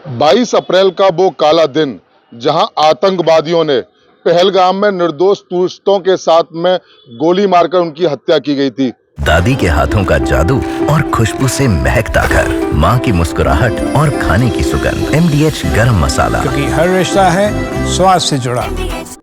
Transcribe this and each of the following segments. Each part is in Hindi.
22 अप्रैल का वो काला दिन जहां आतंकवादियों ने पहलगाम में निर्दोष टूरिस्टों के साथ में गोली मारकर उनकी हत्या की गई थी। दादी के हाथों का जादू और खुशबू से महकता घर, माँ की मुस्कुराहट और खाने की सुगंध। MDH गरम मसाला, क्योंकि हर रिश्ता है स्वाद से जुड़ा।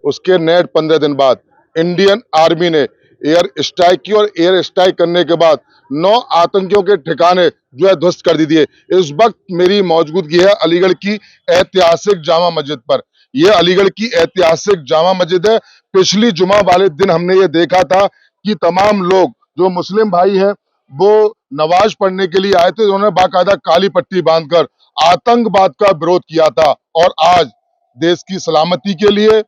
उसके नेट 15 दिन बाद इंडियन आर्मी ने एयर स्ट्राइक की और एयर स्ट्राइक करने के बाद 9 आतंकियों के ठिकाने जो है ध्वस्त कर दिए। इस वक्त मेरी मौजूदगी है अलीगढ़ की ऐतिहासिक जामा मस्जिद पर। यह अलीगढ़ की ऐतिहासिक जामा मस्जिद है। पिछली जुमा वाले दिन हमने ये देखा था कि तमाम लोग जो मुस्लिम भाई हैं वो नमाज पढ़ने के लिए आए थे। उन्होंने बाकायदा काली पट्टी बांधकर आतंकवाद का विरोध किया था और आज देश की सलामती के लिए,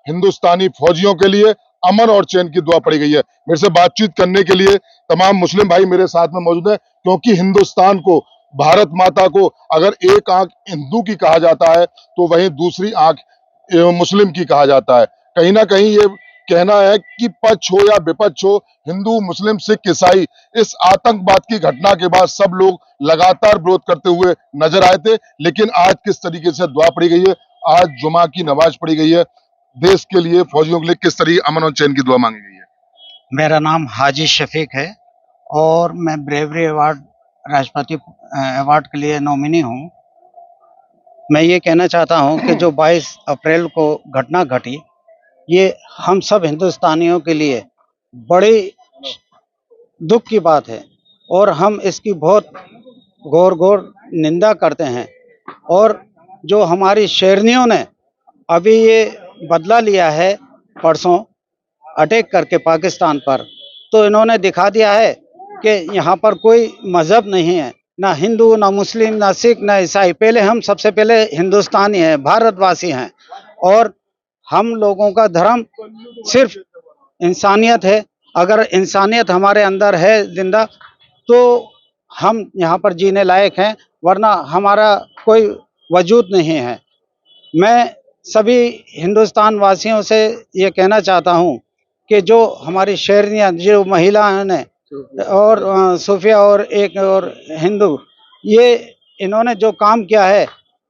हिंदुस्तानी फौजियों के लिए अमन और चैन की दुआ पड़ी गई है। मेरे से बातचीत करने के लिए तमाम मुस्लिम भाई मेरे साथ में मौजूद है, क्योंकि हिंदुस्तान को, भारत माता को अगर एक आंख हिंदू की कहा जाता है तो वहीं दूसरी आंख मुस्लिम की कहा जाता है। कहीं ना कहीं ये कहना है कि पक्ष हो या विपक्ष हो, हिंदू, मुस्लिम, सिख, ईसाई, इस आतंकवाद की घटना के बाद सब लोग लगातार विरोध करते हुए नजर आए थे। लेकिन आज किस तरीके से दुआ पड़ी गई है, आज जुमा की नमाज पढ़ी गई है, देश के लिए, फौजियों के लिए किस तरीके अमन और चैन की दुआ मांगी गई है। मेरा नाम हाजी शफीक है और मैं ब्रेवरी अवार्ड, राष्ट्रपति अवार्ड के लिए नॉमिनी हूँ। मैं ये कहना चाहता हूँ कि जो 22 अप्रैल को घटना घटी, ये हम सब हिंदुस्तानियों के लिए बड़ी दुख की बात है और हम इसकी बहुत घोर निंदा करते हैं। और जो हमारी शेरनियों ने अभी ये बदला लिया है परसों अटैक करके पाकिस्तान पर, तो इन्होंने दिखा दिया है कि यहाँ पर कोई मज़हब नहीं है, ना हिंदू, ना मुस्लिम, ना सिख, ना ईसाई। पहले हम सबसे पहले हिंदुस्तानी हैं, भारतवासी हैं और हम लोगों का धर्म सिर्फ इंसानियत है। अगर इंसानियत हमारे अंदर है जिंदा तो हम यहाँ पर जीने लायक हैं, वरना हमारा कोई वजूद नहीं है। मैं सभी हिंदुस्तान वासियों से ये कहना चाहता हूँ कि जो हमारी शेरनियाँ, जो महिलाएं ने और सूफिया और एक और हिंदू, ये इन्होंने जो काम किया है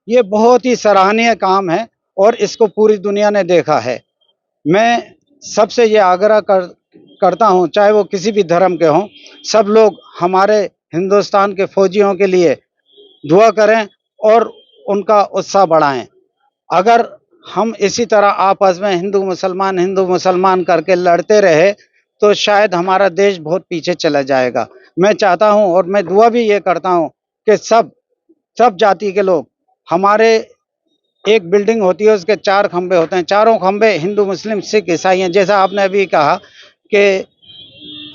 ये बहुत ही सराहनीय काम है और इसको पूरी दुनिया ने देखा है। मैं सबसे ये आग्रह करता हूँ, चाहे वो किसी भी धर्म के हों, सब लोग हमारे हिंदुस्तान के फौजियों के लिए दुआ करें और उनका उत्साह बढ़ाएं। अगर हम इसी तरह आपस में हिंदू मुसलमान करके लड़ते रहे तो शायद हमारा देश बहुत पीछे चला जाएगा। मैं चाहता हूं और मैं दुआ भी ये करता हूं कि सब जाति के लोग, हमारे एक बिल्डिंग होती है उसके 4 खंबे होते हैं, चारों खंबे हिंदू, मुस्लिम, सिख, ईसाई हैं। जैसा आपने अभी कहा कि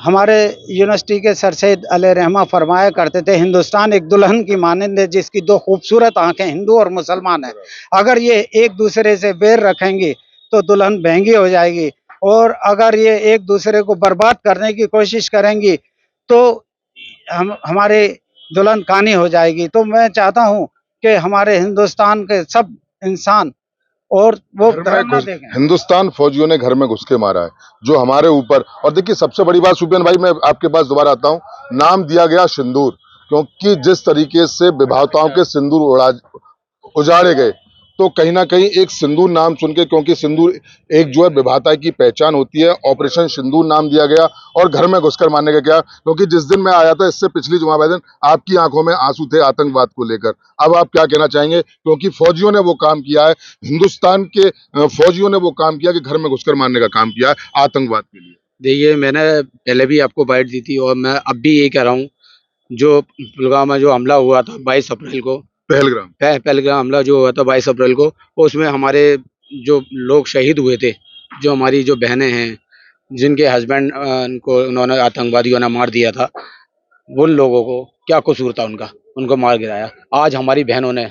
हमारे यूनिवर्सिटी के सर सैयद अली रहमा फरमाया करते थे, हिंदुस्तान एक दुल्हन की मानंद है जिसकी 2 खूबसूरत आंखें हिंदू और मुसलमान है। अगर ये एक दूसरे से बैर रखेंगी तो दुल्हन महंगी हो जाएगी और अगर ये एक दूसरे को बर्बाद करने की कोशिश करेंगी तो हमारे दुल्हन कानी हो जाएगी। तो मैं चाहता हूँ कि हमारे हिंदुस्तान के सब इंसान और वो हिंदुस्तान फौजियों ने घर में घुस के मारा है जो हमारे ऊपर। और देखिए सबसे बड़ी बात सुफियान भाई, मैं आपके पास दोबारा आता हूँ, नाम दिया गया सिंदूर, क्योंकि जिस तरीके से विभावताओं के सिंदूर उजाड़े गए, तो कहीं ना कहीं एक सिंदूर नाम सुन के, क्योंकि सिंदूर एक जो है विभाता की पहचान होती है, ऑपरेशन सिंदूर नाम दिया गया और घर में घुसकर मारने का क्या। क्योंकि जिस दिन मैं आया था, इससे पिछली जुमा वाले दिन आपकी आंखों में आंसू थे आतंकवाद को लेकर। अब आप क्या कहना चाहेंगे, क्योंकि फौजियों ने वो काम किया है, हिंदुस्तान के फौजियों ने वो काम किया कि घर में घुसकर मारने का काम किया है आतंकवाद के लिए। देखिए, मैंने पहले भी आपको बाइट दी थी और मैं अब भी यही कह रहा हूँ, जो पुलवामा जो हमला हुआ था 22 अप्रैल को, पहलगाम हमला जो हुआ था 22 अप्रैल को, उसमें हमारे जो लोग शहीद हुए थे, जो हमारी जो बहनें हैं, जिनके हस्बैंड को उन्होंने आतंकवादियों ने मार दिया था, उन लोगों को क्या कसूर था उनका, उनको मार गिराया। आज हमारी बहनों ने,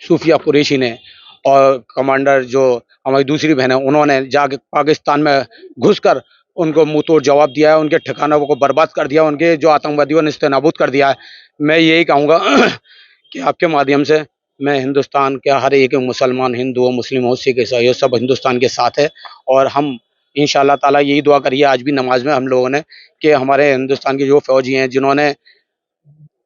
सूफिया कुरैशी ने और कमांडर जो हमारी दूसरी बहन है, उन्होंने जाके पाकिस्तान में घुसकर उनको मुंह तोड़ जवाब दिया है, उनके ठिकानों को बर्बाद कर दिया, उनके जो आतंकवादियों ने नेस्तनाबूद कर दिया है। मैं यही कहूँगा कि आपके माध्यम से मैं हिंदुस्तान के हर एक मुसलमान, हिंदू हो, मुस्लिम हो, सिख, ईसाई हो, सब हिंदुस्तान के साथ है और हम इंशाअल्लाह ताला यही दुआ करिए आज भी नमाज में हम लोगों ने कि हमारे हिंदुस्तान के जो फौजी हैं, जिन्होंने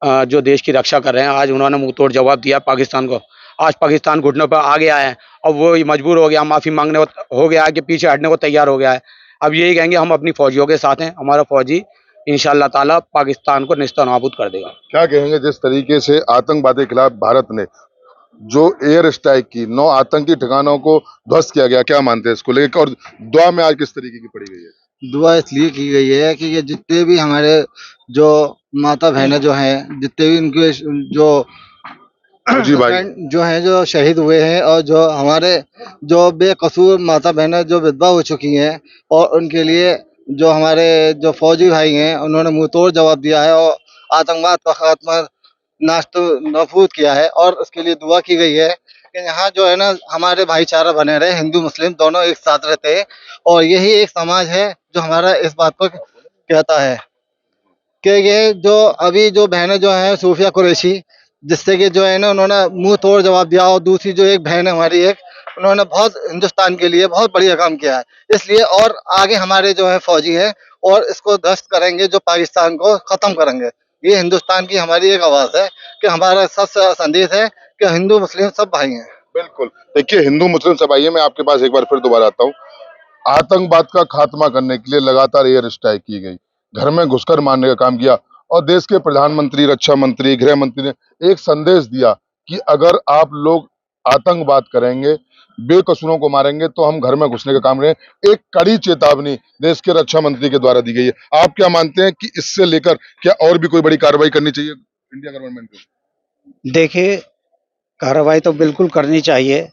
जो देश की रक्षा कर रहे हैं, आज उन्होंने मुंह तोड़ जवाब दिया पाकिस्तान को। आज पाकिस्तान घुटनों पर आ गया है, अब वो मजबूर हो गया, माफ़ी मांगने हो गया है कि पीछे हटने को तैयार हो गया है। अब यही कहेंगे हम अपनी फौजियों के साथ हैं, हमारा फौजी इंशाअल्लाह ताला पाकिस्तान को नेस्तनाबूद कर देगा। क्या कहेंगे जिस तरीके से आतंकवाद के खिलाफ भारत ने जो एयर स्ट्राइक की 9 आतंकी ठिकानों को ध्वस्त किया गया, क्या मानते हैं इसको लेकर, और दुआ में आज किस तरीके की पड़ी गई है? दुआ इसलिए की गई है कि ये जितने भी हमारे जो माता बहनें जो हैं, जितने भी उनके जो जी भाई, जो हैं जो शहीद हुए हैं, और जो हमारे जो बेकसूर माता बहनें जो विधवा हो चुकी हैं, और उनके लिए जो हमारे जो फौजी भाई हैं उन्होंने मुंह तोड़ जवाब दिया है और आतंकवाद का खात्मा नाबूद किया है, और उसके लिए दुआ की गई है कि यहाँ जो है ना हमारे भाईचारा बने रहे, हिंदू मुस्लिम दोनों एक साथ रहते हैं, और यही एक समाज है जो हमारा इस बात को कहता है कि ये जो अभी जो बहनें जो हैं सूफिया कुरैशी, जिससे कि जो है ना उन्होंने मुंह तोड़ जवाब दिया, और दूसरी जो एक बहन है हमारी, एक उन्होंने बहुत हिंदुस्तान के लिए बहुत बढ़िया काम किया है, इसलिए और आगे हमारे जो है फौजी हैं और इसको ध्वस्त करेंगे, जो पाकिस्तान को खत्म करेंगे। ये हिंदुस्तान की हमारी एक आवाज है कि हमारा सब संदेश है कि हिंदू मुस्लिम सब भाई हैं। बिल्कुल। देखिए, हिंदू मुस्लिम सब भाई हैं। मैं आपके पास एक बार फिर दोबारा आता हूँ। आतंकवाद का खात्मा करने के लिए लगातार एयर स्ट्राइक की गई, घर में घुसकर मारने का काम किया, और देश के प्रधानमंत्री, रक्षा मंत्री, गृह मंत्री ने एक संदेश दिया कि अगर आप लोग आतंकवाद करेंगे, बेकसूरों को मारेंगे, तो हम घर में घुसने का काम करेंगे। एक कड़ी चेतावनी देश के रक्षा मंत्री के द्वारा दी गई है। आप क्या मानते हैं कि इससे लेकर क्या और भी कोई बड़ी कार्रवाई करनी चाहिए इंडिया गवर्नमेंट को? देखिए, कार्रवाई तो बिल्कुल करनी चाहिए।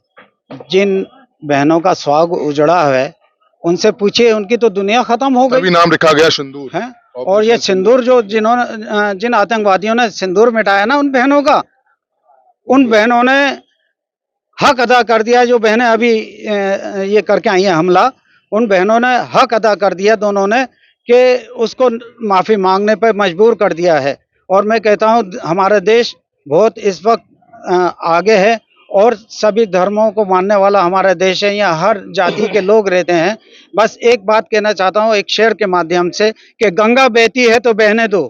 जिन बहनों का सुहाग उजड़ा है उनसे पूछिए, उनकी तो दुनिया खत्म हो अभी गई नाम लिखा गया सिंदूर है। और ये सिंदूर जो जिन आतंकवादियों ने सिंदूर मिटाया ना उन बहनों का, उन बहनों ने हक अदा कर दिया। जो बहनें अभी ये करके आई हैं हमला, उन बहनों ने हक अदा कर दिया दोनों ने, कि उसको माफी मांगने पर मजबूर कर दिया है। और मैं कहता हूँ हमारा देश बहुत इस वक्त आगे है, और सभी धर्मों को मानने वाला हमारा देश है। यहाँ हर जाति के लोग रहते हैं। बस एक बात कहना चाहता हूँ एक शेर के माध्यम से, कि गंगा बहती है तो बहने दो,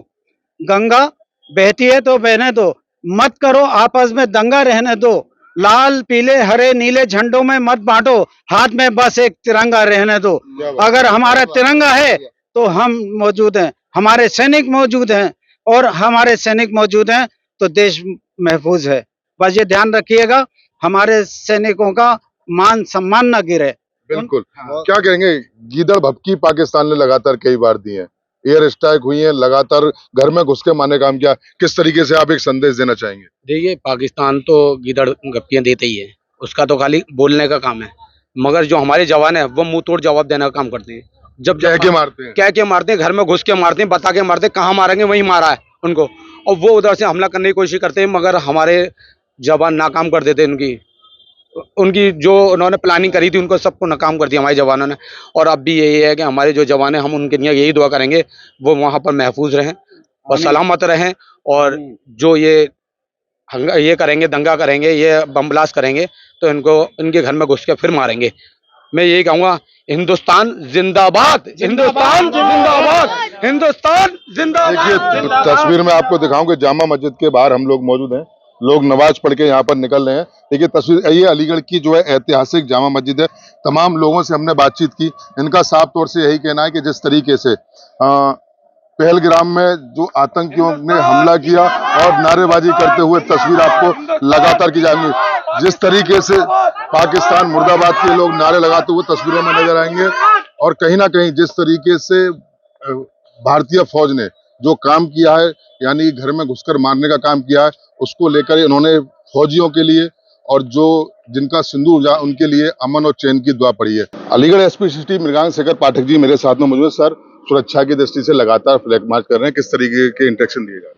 गंगा बहती है तो बहने दो, मत करो आपस में दंगा रहने दो, लाल पीले हरे नीले झंडों में मत बांटो, हाथ में बस एक तिरंगा रहने दो। अगर हमारा तिरंगा है तो हम मौजूद हैं, हमारे सैनिक मौजूद हैं, और हमारे सैनिक मौजूद हैं तो देश महफूज है। बस ये ध्यान रखिएगा, हमारे सैनिकों का मान सम्मान न गिरे। बिल्कुल। क्या कहेंगे, गीदड़ भभकी पाकिस्तान ने लगातार कई बार दी है, एयर स्ट्राइक हुई है, लगातार घर में घुस के मारने का काम किया, किस तरीके से आप एक संदेश देना चाहेंगे? देखिए, पाकिस्तान तो गीदड़ गप्पियां देते ही है, उसका तो खाली बोलने का काम है, मगर जो हमारे जवान है वो मुंह तोड़ जवाब देने का काम करते हैं। जब कह के मारते हैं, क्या मारते हैं, घर में घुस के मारते हैं, बता के मारते हैं, कहाँ मारेंगे वहीं मारा है उनको, और वो उधर से हमला करने की कोशिश करते हैं, मगर हमारे जवान नाकाम कर देते हैं। उनकी जो उन्होंने प्लानिंग करी थी उनको सबको नाकाम कर दिया हमारे जवानों ने। और अब भी यही है कि हमारे जो जवान हैं, हम उनके लिए यही दुआ करेंगे वो वहाँ पर महफूज रहें और सलामत रहें, और जो ये करेंगे, दंगा करेंगे, ये बम ब्लास्ट करेंगे, तो इनको इनके घर में घुस के फिर मारेंगे। मैं यही कहूँगा, हिंदुस्तान जिंदाबाद, हिंदुस्तान जिंदाबाद, हिंदुस्तान जिंदाबाद। देखिए, तस्वीर में आपको दिखाऊं कि जामा मस्जिद के बाहर हम लोग मौजूद हैं, लोग नमाज पढ़ के यहाँ पर निकल रहे हैं। देखिए तस्वीर, ये अलीगढ़ की जो है ऐतिहासिक जामा मस्जिद है। तमाम लोगों से हमने बातचीत की, इनका साफ तौर से यही कहना है कि जिस तरीके से पहलगाम में जो आतंकियों ने हमला किया और नारेबाजी करते हुए तस्वीर आपको लगातार की जाएंगी, जिस तरीके से पाकिस्तान मुर्दाबाद के लोग नारे लगाते हुए तस्वीरों में नजर आएंगे, और कहीं ना कहीं जिस तरीके से भारतीय फौज ने जो काम किया है, यानी घर में घुसकर मारने का काम किया है, उसको लेकर इन्होंने फौजियों के लिए और जो जिनका सिंदूर जा उनके लिए अमन और चैन की दुआ पड़ी है। अलीगढ़ एसपी सिटी मृगांक शेखर पाठक जी मेरे साथ में मौजूद है। सर, सुरक्षा की दृष्टि से लगातार फ्लैग मार्च कर रहे हैं, किस तरीके के इंस्ट्रक्शन दिए जा रहे हैं?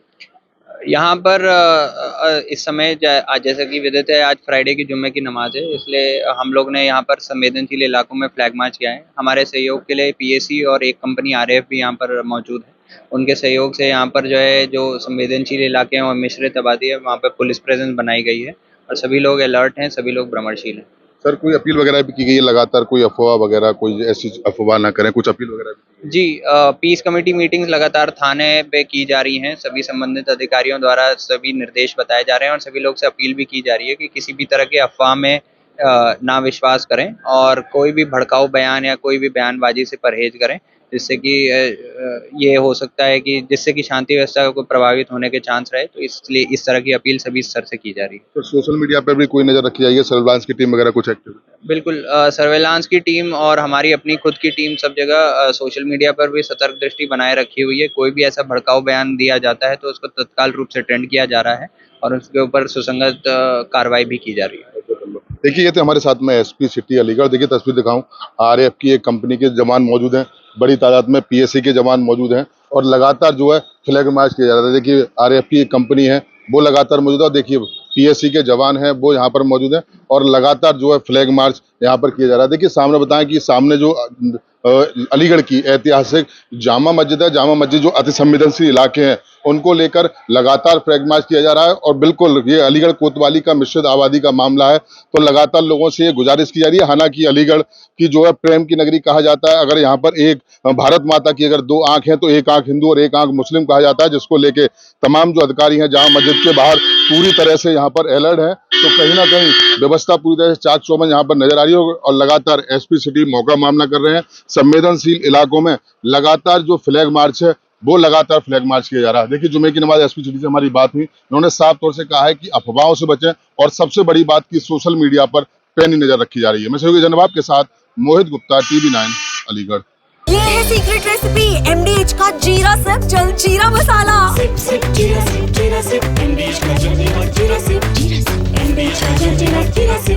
यहाँ पर इस समय आज जैसा कि विदित है, आज फ्राइडे की जुम्मे की नमाज है, इसलिए हम लोग ने यहाँ पर संवेदनशील इलाकों में फ्लैग मार्च किया है। हमारे सहयोग के लिए पीएसी और एक कंपनी आरएएफ भी यहाँ पर मौजूद है। उनके सहयोग से यहाँ पर जो है, जो संवेदनशील इलाके हैं और मिश्रित आबादी है, वहाँ पर पुलिस प्रेजेंस बनाई गई है और सभी लोग अलर्ट हैं, सभी लोग भ्रमणशील हैं। सर कोई अपील वगैरह भी की गई है लगातार, कोई अफवाह वगैरह, कोई ऐसी अफवाह ना करें, कुछ अपील वगैरह भी? जी, पीस कमेटी मीटिंग्स लगातार थाने पे की जा रही हैं। सभी संबंधित अधिकारियों द्वारा सभी निर्देश बताए जा रहे हैं और सभी लोग से अपील भी की जा रही है कि किसी भी तरह के अफवाह में ना विश्वास करें और कोई भी भड़काऊ बयान या कोई भी बयानबाजी से परहेज करें, जिससे कि ये हो सकता है कि जिससे कि शांति व्यवस्था को प्रभावित होने के चांस रहे। तो इसलिए इस तरह की अपील सभी स्तर से की जा रही है। तो सोशल मीडिया पर भी कोई नजर रखी जाएगी, सर्विलांस की टीम वगैरह कुछ एक्टिव? बिल्कुल, सर्वेलांस की टीम और हमारी अपनी खुद की टीम सब जगह सोशल मीडिया पर भी सतर्क दृष्टि बनाए रखी हुई है। कोई भी ऐसा भड़काऊ बयान दिया जाता है तो उसको तत्काल रूप से ट्रेंड किया जा रहा है और उसके ऊपर सुसंगत कार्रवाई भी की जा रही है। देखिए ये तो हमारे साथ में एसपी सिटी अलीगढ़, देखिए तस्वीर दिखाऊं, आरएएफ की एक कंपनी के जवान मौजूद हैं, बड़ी तादाद में पीएससी के जवान मौजूद हैं और लगातार जो है फ्लैग मार्च किया जा रहा है। देखिए आरएएफ की एक कंपनी है वो लगातार मौजूद है और देखिए पीएससी के जवान हैं वो यहाँ पर मौजूद हैं और लगातार जो है फ्लैग मार्च यहाँ पर किया जा रहा है। देखिए सामने बताएं कि सामने जो अलीगढ़ की ऐतिहासिक जामा मस्जिद है, जामा मस्जिद जो अति संवेदनशील इलाके हैं उनको लेकर लगातार फ्लैग मार्च किया जा रहा है और बिल्कुल ये अलीगढ़ कोतवाली का मिश्रित आबादी का मामला है तो लगातार लोगों से ये गुजारिश की जा रही है। हालांकि अलीगढ़ की जो है प्रेम की नगरी कहा जाता है, अगर यहाँ पर एक भारत माता की अगर दो आंख है तो एक आंख हिंदू और एक आंख मुस्लिम कहा जाता है, जिसको लेके तमाम जो अधिकारी हैं जामा मस्जिद के बाहर पूरी तरह से यहाँ पर अलर्ट है। तो कहीं ना कहीं व्यवस्था पूरी तरह से चाक चौबंद यहाँ पर नजर आ रही है और लगातार एसपी सिटी मौका मामला कर रहे हैं। संवेदनशील इलाकों में लगातार जो फ्लैग मार्च है वो लगातार फ्लैग मार्च किया जा रहा है। देखिए जुमे की नमाज एसपी सिटी से हमारी बात हुई, उन्होंने साफ तौर से कहा है कि अफवाहों से बचें और सबसे बड़ी बात की सोशल मीडिया पर पैनी नजर रखी जा रही है। मैं सहयोगी जनवाब के साथ मोहित गुप्ता, TV9 अलीगढ़। ये है सीक्रेट रेसिपी MDH का जीरा सिप जल जीरा मसाला। सिप सिप जीरा सिप MDH का जल जीरा सिप MDH का जल जीरा सिप।